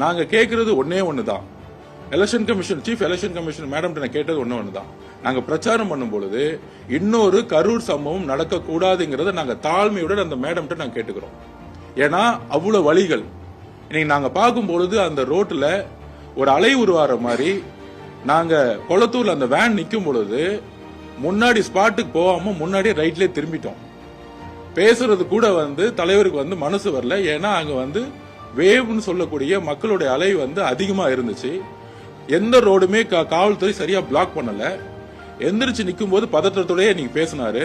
நாங்க கேட்கறது ஒன்னே ஒண்ணுதான். Election commission chief election commission madam நான் கேட்டது ஒண்ணுதான். நாங்க பிரச்சாரம் பண்ணும் பொழுது இன்னொரு கரூர் சம்பவம் நடக்க கூடாதுங்கிறத நாங்க தாழ்மையுடன் அந்த மேடம் நாங்க கேட்டுக்கிறோம். ஏன்னா அவ்வளவு வழிகள் இன்னைக்கு நாங்க பார்க்கும் பொழுது அந்த ரோட்ல ஒரு அலை உருவாற மாதிரி நாங்க கொளத்தூர்ல அந்த வேன் நிக்கும் பொழுது முன்னாடி ஸ்பாட்டுக்கு போகாம முன்னாடியே ரைட்லயே திரும்பிட்டோம். பேசுறது கூட தலைவருக்கு மனசு வரல. ஏன்னா அங்க வேவ்னு சொல்லக்கூடிய மக்களுடைய அலை அதிகமா இருந்துச்சு. எந்த ரோடுமே காவல்துறை சரியா பிளாக் பண்ணல. எந்திரிச்சு நிக்கும் போது பதற்றத்தோடய நீங்க பேசினாரு.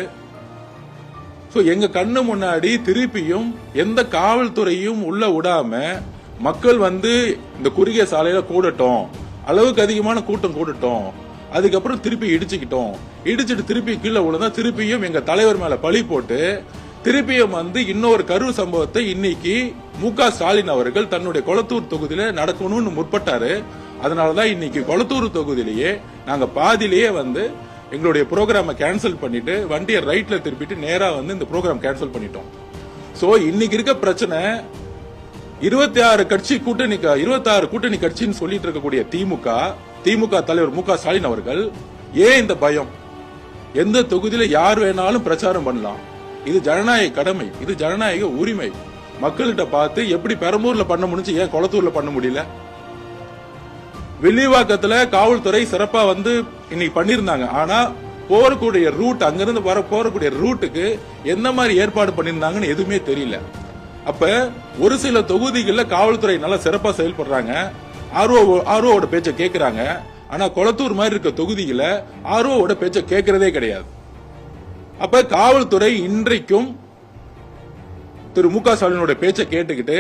எங்க கண்ணு முன்னாடி திருப்பியும் எந்த காவல்துறையும் உள்ள விடாம மக்கள் இந்த குறுகிய சாலையில கூடட்டும், அளவுக்கு அதிகமான கூட்டம் கூடட்டும், அதுக்கப்புறம் திருப்பி இடிச்சிட்டு திருப்பி கீழே விழுந்தா திருப்பியும் எங்க தலைவர் மேல பழி போட்டு திருப்பியும் இன்னொரு கரூர் சம்பவத்தை இன்னைக்கு மு.க. ஸ்டாலின் அவர்கள் தன்னுடைய கொளத்தூர் தொகுதியில நடக்கணும்னு முற்பட்டாரு. அதனாலதான் இன்னைக்கு கொளத்தூர் தொகுதியிலேயே நாங்க பாதியிலேயே எங்களுடைய ப்ரோக்ராம கேன்சல் பண்ணிட்டு வண்டியை ரைட்ல திருப்பிட்டு நேரா இந்த ப்ரோக்ராம் கேன்சல் பண்ணிட்டோம். சோ இன்னைக்கு இருக்க பிரச்சனை 26 கூட்டணி கட்சின்னு சொல்லிட்டு இருக்கக்கூடிய திமுக தலைவர் மு.க. ஸ்டாலின் அவர்கள் ஏன் இந்த பயம்? எந்த தொகுதியில யார் வேணாலும் பிரச்சாரம் பண்ணலாம். இது ஜனநாயக கடமை, இது ஜனநாயக உரிமை. மக்கள்கிட்ட பார்த்து எப்படி பெரம்பூர்ல பண்ண முடிஞ்சு ஏன் கொளத்தூர்ல பண்ண முடியல? வில்லிவாக்கத்துல காவல்துறை சிறப்பா இன்னைக்கு பண்ணிருந்தாங்க. ஆனா போறக்கூடிய ரூட் அங்கிருந்து போறக்கூடிய ரூட்டுக்கு எந்த மாதிரி ஏற்பாடு பண்ணிருந்தாங்கன்னு எதுவுமே தெரியல. அப்ப ஒரு சில தொகுதிகள்ல காவல்துறை நல்லா சிறப்பா செயல்படுறாங்க, ஆர்ஓவோட பேச்ச கேக்குறாங்க. ஆனா கொளத்தூர் மாதிரி இருக்க தொகுதியில ஆர்ஓவோட பேச்ச கேட்கறதே கிடையாது. அப்ப காவல்துறை இன்றைக்கும் திரு மு.க. ஸ்டாலினோட பேச்ச கேட்டுக்கிட்டு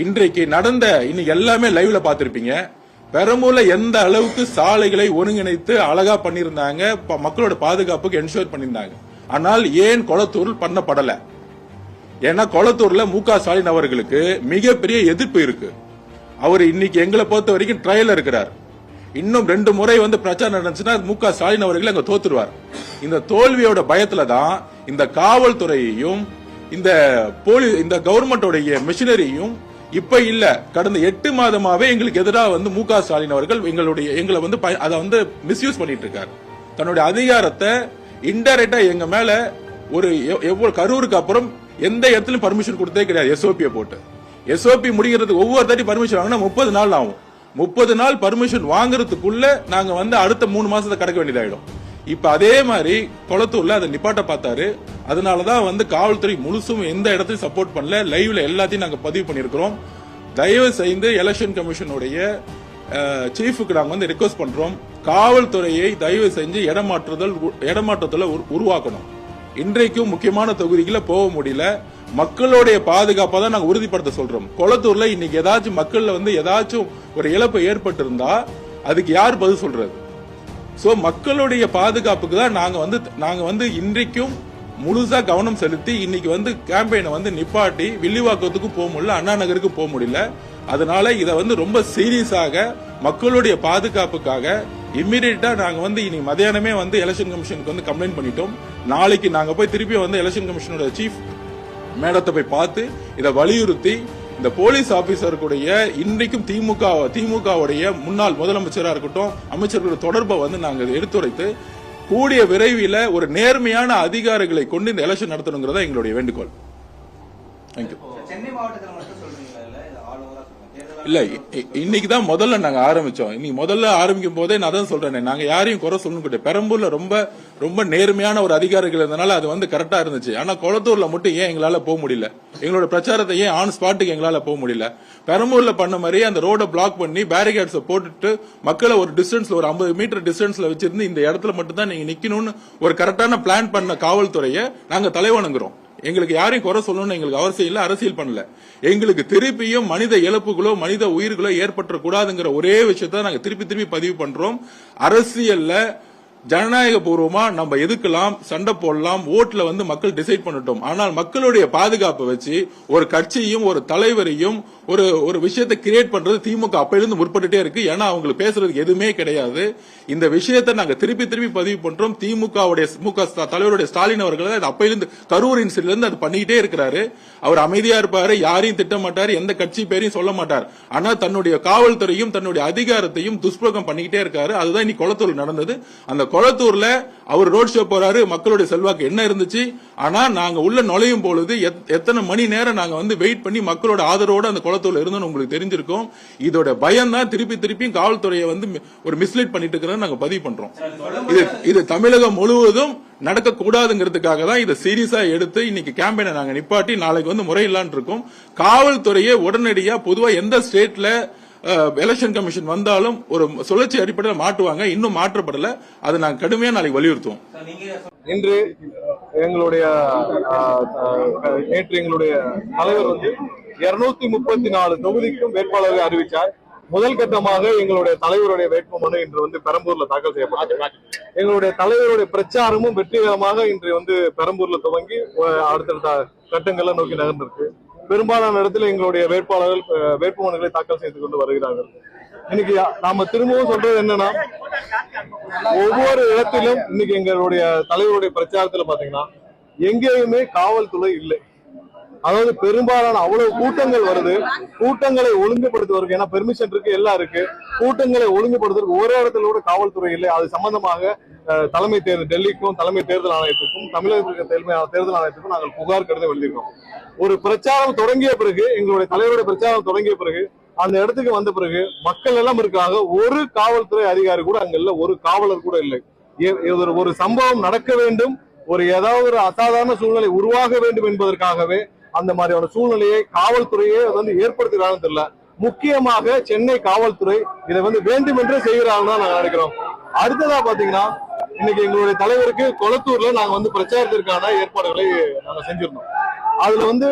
இன்றைக்கு நடந்த இன்னைக்கு எல்லாமே லைவ்ல பாத்திருப்பீங்க. பெரம்பூர்ல எந்த அளவுக்கு சாலைகளை ஒருங்கிணைத்து அழகா பண்ணிருந்தாங்க, மக்களோட பாதுகாப்புக்கு என்ஷூர் பண்ணிருந்தாங்க. ஆனால் ஏன் கொளத்தூர் பண்ணப்படல? ஏன்னா கொளத்தூர்ல மு.க. ஸ்டாலின் அவர்களுக்கு மிகப்பெரிய எதிர்ப்பு இருக்கு. அவர் இன்னைக்கு எங்களை பொறுத்த வரைக்கும் ட்ரையல் இருக்கிறார். இன்னும் 2 முறை பிரச்சாரம் நடந்துச்சுன்னா மு.க. ஸ்டாலின் அவர்கள் அங்க தோத்துருவார். இந்த தோல்வியோட பயத்துல தான் இந்த காவல்துறையையும் இந்த கவர்மெண்டோடைய மிஷினரியும் இப்ப இல்ல கடந்த 8 மாதமாவே எங்களுக்கு எதிராக மு.க. ஸ்டாலின் அவர்கள் எங்களை அதை மிஸ்யூஸ் பண்ணிட்டு இருக்காரு. தன்னுடைய அதிகாரத்தை இன்டைரக்டா எங்க மேல ஒரு கரூருக்கு அப்புறம் எந்த இடத்துலயும் பர்மிஷன் கொடுத்தே கிடையாது. எஸ்ஓபி போட்டு எஸ்ஓபி முடிக்கிறதுக்கு ஒவ்வொரு தாட்டி பர்மிஷன் வாங்கினா 30 நாள் ஆகும். 30 நாள் பர்மிஷன் வாங்குறதுக்குள்ள நாங்க அடுத்த 3 மாசத்தை கடக்க வேண்டியதாயிடும். இப்ப அதே மாதிரி கொளத்தூர்ல அதை நிப்பாட்ட பார்த்தாரு. அதனாலதான் காவல்துறை முழுசும் எந்த இடத்தையும் சப்போர்ட் பண்ணல. லைவ்ல எல்லாத்தையும் நாங்க பதிவு பண்ணிருக்கிறோம். தயவு செய்து எலெக்ஷன் கமிஷனுடைய சீஃபுக்கு நாங்க ரிக்வெஸ்ட் பண்றோம், காவல்துறையை தயவு செஞ்சு இடமாற்றத்துல உருவாக்கணும். இன்றைக்கும் முக்கியமான தொகுதிகளை போக முடியல. மக்களுடைய பாதுகாப்பை தான் நாங்க உறுதிப்படுத்த சொல்றோம். கொளத்தூர்ல இன்னைக்கு ஏதாச்சும் மக்கள்ல ஏதாச்சும் ஒரு இழப்பு ஏற்பட்டு இருந்தா அதுக்கு யார் பதில் சொல்றது? சோ மக்களுடைய பாதுகாப்புக்கு தான் நாங்க இன்றைக்கும் முழுசா கவனம் செலுத்தி இன்னைக்கு கேம்பெயினை நிப்பாட்டி வில்லிவாக்கத்துக்கு போக முடியல, அண்ணா நகருக்கு போக முடியல. அதனால இத ரொம்ப சீரியஸாக மக்களுடைய பாதுகாப்புக்காக இம்மிடியட்டா நாங்க இன்னைக்கு மதியானமே எலெக்ஷன் கமிஷனுக்கு கம்ப்ளைண்ட் பண்ணிட்டோம். நாளைக்கு நாங்க போய் திருப்பி எலெக்ஷன் கமிஷனோட சீஃப் மேடத்தை போய் பார்த்து இதை வலியுறுத்தி இந்த போலீஸ் ஆபீசருடைய இன்றைக்கும் திமுகவுடைய முன்னாள் முதலமைச்சரா இருக்கட்டும் அமைச்சர்களோட தொடர்பை நாங்க எடுத்துரைத்து கூடிய விரைவில் ஒரு நேர்மையான அதிகாரிகளை கொண்டு இந்த எலெக்ஷன் நடத்தணுங்கிறதா எங்களுடைய வேண்டுகோள். தேங்க்யூ. இல்ல இன்னைக்கு தான் முதல்ல நாங்க ஆரம்பிச்சோம். இன்னைக்கு முதல்ல ஆரம்பிக்கும் போதே நான் தான் சொல்றேன், நாங்க யாரையும் குறை சொல்லணும். பெரம்பூர்ல ரொம்ப நேர்மையான ஒரு அதிகாரிகள் இருந்தனால அது கரெக்டா இருந்துச்சு. ஆனா கொளத்தூர்ல மட்டும் ஏன் எங்களால போக முடியல? எங்களோட பிரச்சாரத்தை ஏன் ஆன் ஸ்பாட்டுக்கு எங்களால போக முடியல? பெரம்பூர்ல பண்ண மாதிரி அந்த ரோட பிளாக் பண்ணி பேரிகேட்ஸ் போட்டுட்டு மக்களை ஒரு டிஸ்டன்ஸ்ல ஒரு 50 மீட்டர் டிஸ்டன்ஸ்ல வச்சிருந்து இந்த இடத்துல மட்டும் தான் நீங்க நிக்கணும்னு ஒரு கரெக்டான பிளான் பண்ண காவல்துறையை நாங்க தலைவணங்குறோம். எங்களுக்கு யாரையும் குறை சொல்லணும்னு எங்களுக்கு அவசியம் இல்ல, அரசியல் பண்ணல. எங்களுக்கு திருப்பியும் மனித இழப்புகளோ மனித உயிர்களோ ஏற்பட்ட கூடாதுங்கிற ஒரே விஷயத்த நாங்க திருப்பி பதிவு பண்றோம். அரசியல்ல ஜனநாயக பூர்வமா நம்ம எதுக்கலாம், சண்டை போடலாம், ஓட்டுல வந்து மக்கள் டிசைட் பண்ணட்டும். ஆனால் மக்களுடைய பாதுகாப்பை வச்சு ஒரு கட்சியும் ஒரு தலைவரையும் ஒரு விஷயத்தை கிரியேட் பண்றது திமுக அப்பையிலிருந்து முற்பட்டுட்டே இருக்கு. ஏன்னா அவங்களுக்கு பேசுறதுக்கு எதுவுமே கிடையாது. இந்த விஷயத்தை நாங்க திருப்பி பதிவு பண்றோம். திமுகவுடைய தலைவருடைய ஸ்டாலின் அவர்கள் அப்பையிலிருந்து கரூர் இன்சிடென்ட்ல இருந்து அது பண்ணிக்கிட்டே இருக்கிறாரு. அவர் அமைதியா இருப்பாரு, யாரையும் திட்ட மாட்டாரு, எந்த கட்சி பேரையும் சொல்ல மாட்டார். ஆனா தன்னுடைய காவல்துறையும் தன்னுடைய அதிகாரத்தையும் துஷ்பிரயோகம் பண்ணிக்கிட்டே இருக்காரு. அதுதான் இன்னைக்கு கொளத்தூர் நடந்தது. அந்த கொளத்தூர்ல அவர் ரோட் ஷோ போறாரு. மக்களுடைய செல்வாக்கு என்ன இருந்துச்சு? ஆனா நாங்க உள்ள நுழையும் பொழுது எத்தனை மணி நேரம் நாங்க வந்து வெயிட் பண்ணி மக்களோட ஆதரவோட அந்த கொளத்தூர்ல இருந்தோம்னு உங்களுக்கு தெரிஞ்சிருக்கும். இதோட பயம் தான் திருப்பியும் காவல்துறையை வந்து ஒரு மிஸ்லீட் பண்ணிட்டு இருக்கிறத நாங்க பதிவு பண்றோம். இது தமிழகம் முழுவதும் நடக்க கூடாதுங்கிறதுக்காக தான் இதை சீரியஸா எடுத்து இன்னைக்கு கேம்பெயினை நாங்க நிப்பாட்டி நாளைக்கு வந்து முறையில்லான்னு இருக்கோம். காவல்துறையை உடனடியா பொதுவா எந்த ஸ்டேட்ல எலெக்ஷன் கமிஷன் வந்தாலும் ஒரு சுழற்சி அடிப்படையில் மாட்டுவாங்க. இன்னும் மாற்றப்படல. அதை நாங்க கடுமையா நாளைக்கு வலியுறுத்துவோம். இன்று எங்களுடைய நேற்று எங்களுடைய தலைவர் வந்து 234 தொகுதிக்கும் வேட்பாளரை அறிவித்தார். முதல் கட்டமாக எங்களுடைய தலைவருடைய வேட்புமனு இன்று வந்து பெரம்பூர்ல தாக்கல் செய்யப்பட்டது. எங்களுடைய தலைவருடைய பிரச்சாரமும் வெற்றிகரமாக இன்று வந்து பெரம்பூர்ல துவங்கி அடுத்தடுத்த கட்டங்களை நோக்கி நகர்ந்திருக்கு. பெரும்பாலான இடத்துல எங்களுடைய வேட்பாளர்கள் வேட்புமனுகளை தாக்கல் செய்து கொண்டு வருகிறார்கள். இன்னைக்கு நாம திரும்பவும் சொல்றது என்னன்னா, ஒவ்வொரு இடத்திலும் இன்னைக்கு எங்களுடைய தலைவருடைய பிரச்சாரத்துல பாத்தீங்கன்னா எங்கேயுமே காவல்துறை இல்லை. அதாவது பெரும்பாலான அவ்வளவு கூட்டங்கள் வருது. கூட்டங்களை ஒழுங்குபடுத்துவதற்கு, ஏன்னா பெர்மிஷன் இருக்கு, எல்லாம் இருக்கு, கூட்டங்களை ஒழுங்குபடுத்துவதற்கு ஒரே இடத்துல கூட காவல்துறை இல்லை. அது சம்பந்தமாக தலைமை தேர்தல் டெல்லிக்கும் தலைமை தேர்தல் ஆணையத்துக்கும் தமிழகத்திற்கு தேர்தல் ஆணையத்துக்கும் நாங்கள் புகார் கடிதம் எழுதியிருக்கோம். ஒரு பிரச்சாரம் தொடங்கிய பிறகு, எங்களுடைய தலைவருடைய பிரச்சாரம் தொடங்கிய பிறகு, அந்த இடத்துக்கு வந்த பிறகு மக்கள் எல்லாம் இருக்காங்க. ஒரு காவல்துறை அதிகாரி கூட அங்க இல்ல, ஒரு காவலர் கூட இல்லை. ஒரு சம்பவம் நடக்க வேண்டும், ஏதாவது ஒரு அசாதாரண சூழ்நிலை உருவாக வேண்டும் என்பதற்காகவே அந்த மாதிரியான சூழ்நிலையை காவல்துறையே வந்து ஏற்படுத்துகிறாங்க தெரியல. முக்கியமாக சென்னை காவல்துறை இதை வந்து வேண்டுமென்றே செய்கிறாங்கன்னு தான் நாங்க நினைக்கிறோம். அடுத்ததா பாத்தீங்கன்னா, இன்னைக்கு எங்களுடைய தலைவருக்கு கொளத்தூர்ல நாங்க வந்து பிரச்சாரத்திற்கான ஏற்பாடுகளை நாங்க செஞ்சிருந்தோம். அதுல வந்து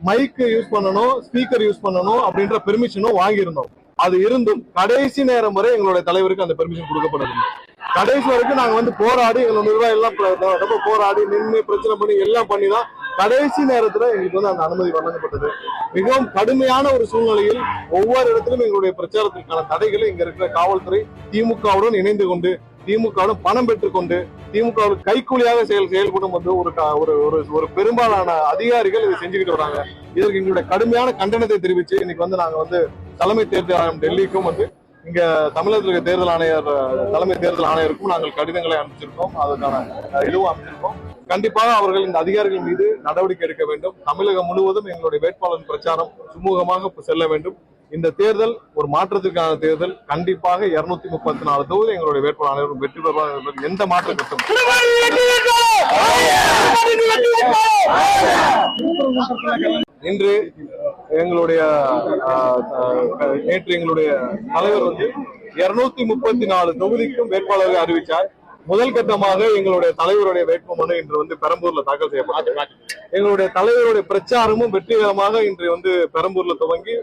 மைக் யூஸ் பண்ணணும், ஸ்பீக்கர் யூஸ் பண்ணணும் அப்படின்ற பெர்மிஷனும் வாங்கியிருந்தோம். அது இருந்தும் கடைசி நேரம் வரை எங்களுடைய தலைவருக்கு அந்த பெர்மிஷன் கொடுக்கப்படவில்லை. கடைசி வரைக்கும் நாங்க வந்து போராடி, எங்களோட நிர்வாகம் எல்லாம் ரொம்ப போராடி நின்று பிரச்சனை பண்ணி எல்லாம் பண்ணிதான் கடைசி நேரத்துல எங்களுக்கு வந்து அந்த அனுமதி வழங்கப்பட்டது. மிகவும் கடுமையான ஒரு சூழ்நிலையில் ஒவ்வொரு இடத்திலும் எங்களுடைய பிரச்சாரத்திற்கான தடைகளை இங்க இருக்கிற காவல்துறை திமுகவுடன் இணைந்து கொண்டு, திமுகவுடன் பணம் பெற்றுக்கொண்டு, திமுகவுக்கு கைக்கூலியாக செயல்படும் வந்து ஒரு பெரும்பாலான அதிகாரிகள் இதை செஞ்சுக்கிட்டு வராங்க. இதற்கு எங்களுடைய கடுமையான கண்டனத்தை தெரிவிச்சு இன்னைக்கு வந்து நாங்க வந்து தலைமை தேர்தல் ஆணையம் டெல்லிக்கும் வந்து இங்க தமிழகத்திற்கு தேர்தல் ஆணையர் தலைமை தேர்தல் ஆணையருக்கும் நாங்கள் கடிதங்களை அனுப்பிச்சிருக்கோம். அதற்கான இதுவும் அமைச்சிருக்கோம். கண்டிப்பாக அவர்கள் இந்த அதிகாரிகள் மீது நடவடிக்கை எடுக்க வேண்டும். தமிழகம் முழுவதும் எங்களுடைய வேட்பாளர் பிரச்சாரம் சுமூகமாக செல்ல வேண்டும். இந்த தேர்தல் ஒரு மாற்றத்திற்கான தேர்தல். கண்டிப்பாக 234 தொகுதி எங்களுடைய வேட்பாளர் அனைவரும் வெற்றி பெறுவார்கள். எந்த மாற்றம் கட்டும் இன்று எங்களுடைய நேற்று எங்களுடைய தலைவர் வந்து 234 தொகுதிக்கும் வேட்பாளரை அறிவித்தார். முதல் கட்டமாக எங்களுடைய தலைவருடைய வேட்புமனு இன்று வந்து பெரம்பூர்ல தாக்கல் செய்யப்பட்டது. எங்களுடைய தலைவருடைய பிரச்சாரமும் வெற்றிகரமாக இன்று வந்து பெரம்பூர்ல துவங்கி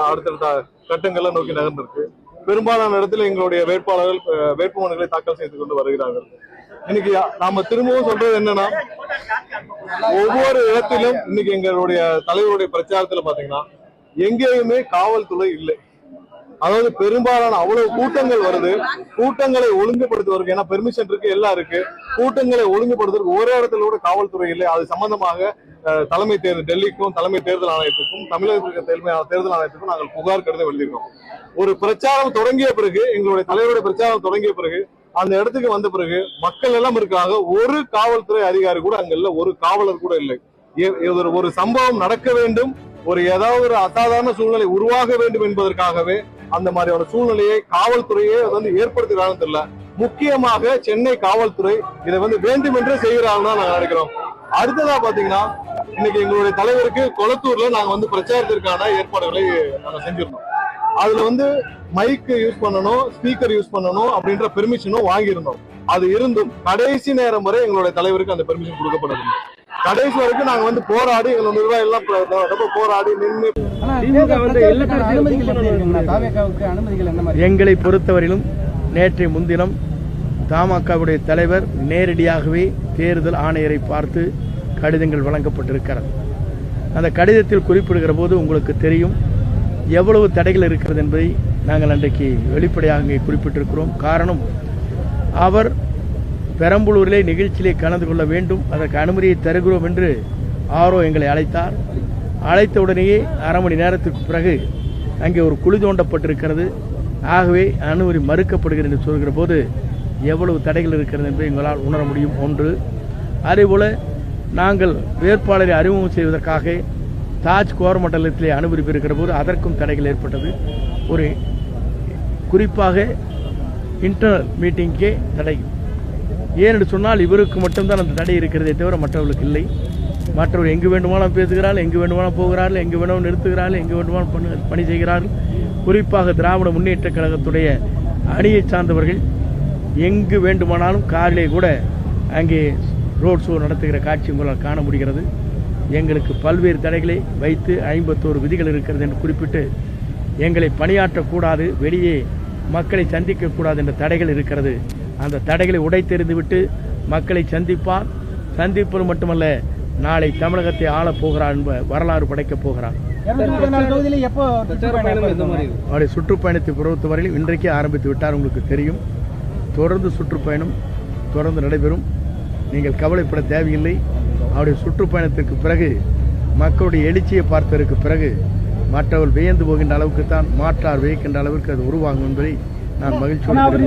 அடுத்தடுத்த கட்டங்களை நோக்கி நகர்ந்திருக்கு. பெரும்பாலான இடத்துல எங்களுடைய வேட்பாளர்கள் வேட்புமனுகளை தாக்கல் செய்து கொண்டு வருகிறார்கள். இன்னைக்கு நாம திரும்பவும் சொல்றது என்னன்னா, ஒவ்வொரு இடத்திலும் இன்னைக்கு எங்களுடைய தலைவருடைய பிரச்சாரத்துல பாத்தீங்கன்னா எங்கேயுமே காவல்துறை இல்லை. அதாவது பெரும்பாலான அவ்வளவு கூட்டங்கள் வருது. கூட்டங்களை ஒழுங்குபடுத்துவதற்கு, ஏன்னா பெர்மிஷன் இருக்கு, எல்லாம் இருக்கு, கூட்டங்களை ஒழுங்குபடுத்துவதற்கு ஒரே இடத்துல கூட காவல்துறை இல்லை. அது சம்பந்தமாக தலைமை தேர்தல் டெல்லிக்கும் தலைமை தேர்தல் ஆணையத்துக்கும் தமிழகத்திற்கு தேர்தல் ஆணையத்துக்கும் நாங்கள் புகார் கடிதம் எழுதியிருக்கோம். ஒரு பிரச்சாரம் தொடங்கிய பிறகு, எங்களுடைய தலைவருடைய பிரச்சாரம் தொடங்கிய பிறகு, அந்த இடத்துக்கு வந்த பிறகு மக்கள் எல்லாம் இருக்காங்க. ஒரு காவல்துறை அதிகாரி கூட அங்க இல்ல, ஒரு காவலர் கூட இல்லை. ஒரு சம்பவம் நடக்க வேண்டும், ஏதாவது ஒரு அசாதாரண சூழ்நிலை உருவாக வேண்டும் என்பதற்காகவே அந்த மாதிரியான சூழ்நிலையை காவல்துறையே வந்து ஏற்படுத்துகிறாங்க தெரியல. முக்கியமாக சென்னை காவல்துறை இதை வந்து வேண்டுமென்றே செய்கிறாங்கன்னு தான் நாங்க நினைக்கிறோம். அடுத்ததா பாத்தீங்கன்னா, இன்னைக்கு எங்களுடைய தலைவருக்கு கொளத்தூர்ல நாங்க வந்து பிரச்சாரத்திற்கான ஏற்பாடுகளை நாங்க செஞ்சிருந்தோம். அதுல வந்து மைக் யூஸ் பண்ணணும், ஸ்பீக்கர் யூஸ் பண்ணணும் அப்படின்ற பெர்மிஷனும் வாங்கியிருந்தோம். அது இருந்தும் கடைசி நேரம் வரை எங்களுடைய தலைவருக்கு அந்த பெர்மிஷன் கொடுக்கப்படவில்லை. கடைசி வரைக்கும் நாங்க வந்து போராடி, எங்களோட நிர்வாகம் எல்லாம் ரொம்ப போராடி நின்று எங்களை பொறுத்தவரையிலும் நேற்றைய முன்தினம் தமாகவுடைய தலைவர் நேரடியாகவே தேர்தல் ஆணையரை பார்த்து கடிதங்கள் வழங்கப்பட்டிருக்கிறது. அந்த கடிதத்தில் குறிப்பிடுகிற போது உங்களுக்கு தெரியும் எவ்வளவு தடைகள் இருக்கிறது என்பதை நாங்கள் அன்றைக்கு வெளிப்படையாக இங்கே குறிப்பிட்டிருக்கிறோம். காரணம், அவர் பெரம்பலூரிலே நிகழ்ச்சியிலே கலந்து கொள்ள வேண்டும், அதற்கு அனுமதியை தருகிறோம் என்று ஆரோ எங்களை அழைத்தார். அழைத்த உடனேயே அரை மணி நேரத்திற்கு பிறகு அங்கே ஒரு குழி தோண்டப்பட்டிருக்கிறது. ஆகவே அனுமதி மறுக்கப்படுகிறது என்று சொல்கிற போது எவ்வளவு தடைகள் இருக்கிறது என்பதை எங்களால் உணர முடியும். ஒன்று, அதேபோல நாங்கள் வேட்பாளரை அறிமுகம் செய்வதற்காக தாஜ் கோரமண்டலத்திலே அனுமதி பெறுகிற போது அதற்கும் தடைகள் ஏற்பட்டது. ஒரு குறிப்பாக இன்டர்னல் மீட்டிங்கே தடை. ஏனென்று சொன்னால் இவருக்கு மட்டும்தான் அந்த தடை இருக்கிறதே தவிர மற்றவர்களுக்கு இல்லை. மற்றவர் எங்கு வேண்டுமானாலும் பேசுகிறார்கள், எங்கு வேண்டுமானாலும் போகிறார்கள், எங்கு வேண்டுமானாலும் நிறுத்துகிறார்கள், எங்கு வேண்டுமானாலும் பணி செய்கிறார்கள். குறிப்பாக திராவிட முன்னேற்ற கழகத்துடைய அணியை சார்ந்தவர்கள் எங்கு வேண்டுமானாலும் காரிலே கூட அங்கே ரோட் ஷோ நடத்துகிற காட்சி உங்களால் காண முடிகிறது. எங்களுக்கு பல்வேறு தடைகளை வைத்து 51 விதிகள் இருக்கிறது என்று குறிப்பிட்டு எங்களை பணியாற்றக்கூடாது, வெளியே மக்களை சந்திக்கக்கூடாது என்ற தடைகள் இருக்கிறது. அந்த தடைகளை உடைத்தெறிந்துவிட்டு மக்களை சந்திப்பார். சந்திப்பது மட்டுமல்ல, நாளை தமிழகத்தை ஆளப் போகிறார் என்ப வரலாறு படைக்கப் போகிறார். அவருடைய சுற்றுப்பயணத்தை பொறுத்தவரையில் இன்றைக்கே ஆரம்பித்து விட்டார். உங்களுக்கு தெரியும், தொடர்ந்து சுற்றுப்பயணம் தொடர்ந்து நடைபெறும். நீங்கள் கவலைப்பட தேவையில்லை. அவருடைய சுற்றுப்பயணத்திற்கு பிறகு மக்களுடைய எழுச்சியை பார்த்ததற்கு பிறகு மற்றவர்கள் வியந்து போகின்ற அளவுக்கு தான் மாற்றார் வியக்கின்ற அளவிற்கு அது உருவாகும் என்பதை நான் மகிழ்ச்சியோடு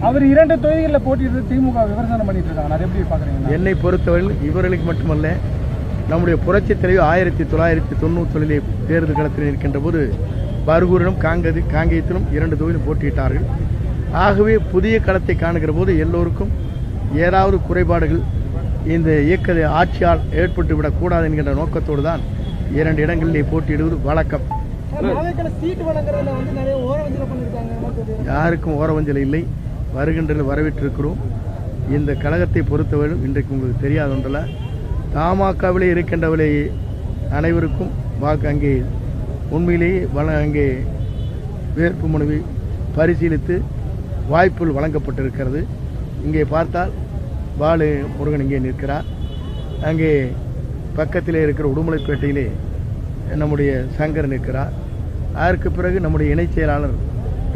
அவர் 2 தொகுதிகளில் போட்டியிட்டு திமுக விமர்சனம் பண்ணிட்டு இருக்காங்க. அதை எப்படி பார்க்குறீங்க? என்னை பொறுத்தவரையில் இவர்களுக்கு மட்டுமல்ல, நம்முடைய புரட்சித் தலைவர் 1990 தேர்தல் களத்தில் இருக்கின்ற போது பர்கூரிலும் காங்கேயத்திலும் 2 தொகுதியில் போட்டியிட்டார்கள். ஆகவே புதிய களத்தை காணுகிற போது எல்லோருக்கும் ஏதாவது குறைபாடுகள் இந்த இயக்க ஆட்சியால் ஏற்பட்டுவிடக்கூடாது என்கின்ற நோக்கத்தோடு தான் 2 இடங்களிலே போட்டியிடுவது வழக்கம். யாருக்கும் ஓரவஞ்சல் இல்லை. வருகின்ற வரவேற்றிருக்கிறோம். இந்த கழகத்தை பொறுத்தவரையும் இன்றைக்கு உங்களுக்கு தெரியாத ஒன்றல்ல, தமாகவிலே இருக்கின்றவர்களே அனைவருக்கும் வாக்கு அங்கே உண்மையிலேயே அங்கே வேட்பு மனுவை பரிசீலித்து வாய்ப்புகள் வழங்கப்பட்டிருக்கிறது. இங்கே பார்த்தால் பாலு முருகன் இங்கே நிற்கிறார். அங்கே பக்கத்திலே இருக்கிற உடுமலைப்பேட்டையிலே நம்முடைய சங்கர் நிற்கிறார். அதற்கு பிறகு நம்முடைய இணைச் செயலாளர்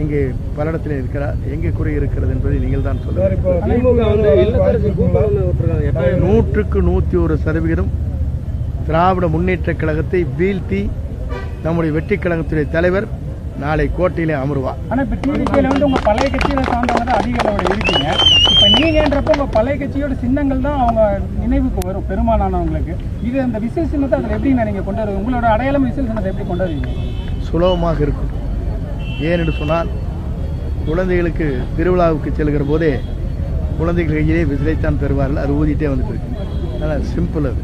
இங்கே பல்லடத்தில் இருக்கிறார். எங்கே குறை இருக்கிறது என்பதை நீங்கள் தான் சொல்லுங்கள். 100% திராவிட முன்னேற்ற கழகத்தை வீழ்த்தி நம்முடைய வெற்றி கழகத்துடைய தலைவர் நாளை கோட்டையிலே அமருவார். ஆனால் இப்போ டிவிகேல உங்க பழைய கட்சியை சார்ந்தவங்க தான் அதிக அளவில் இருக்கீங்க. இப்போ நீங்கன்றப்போ உங்க பழைய கட்சியோட சின்னங்கள் தான் அவங்க நினைவுக்கு வரும் பெரும்பாலானவங்களுக்கு. இது அந்த விசில் சின்னத்தை அதில் எப்படி நீங்கள் கொண்டு வருவீங்க? உங்களோட அடையாளம் விசில் சின்னத்தை எப்படி கொண்டு வருவீங்க? சுலபமாக இருக்கும். ஏனென்று சொன்னால் குழந்தைகளுக்கு திருவிழாவுக்கு செல்கிற போதே குழந்தைகள் கையிலே விசிலைத்தான் பெறுவார்கள். அது ஊதிட்டே வந்துட்டு இருக்கு. அதனால் சிம்பிள் அது.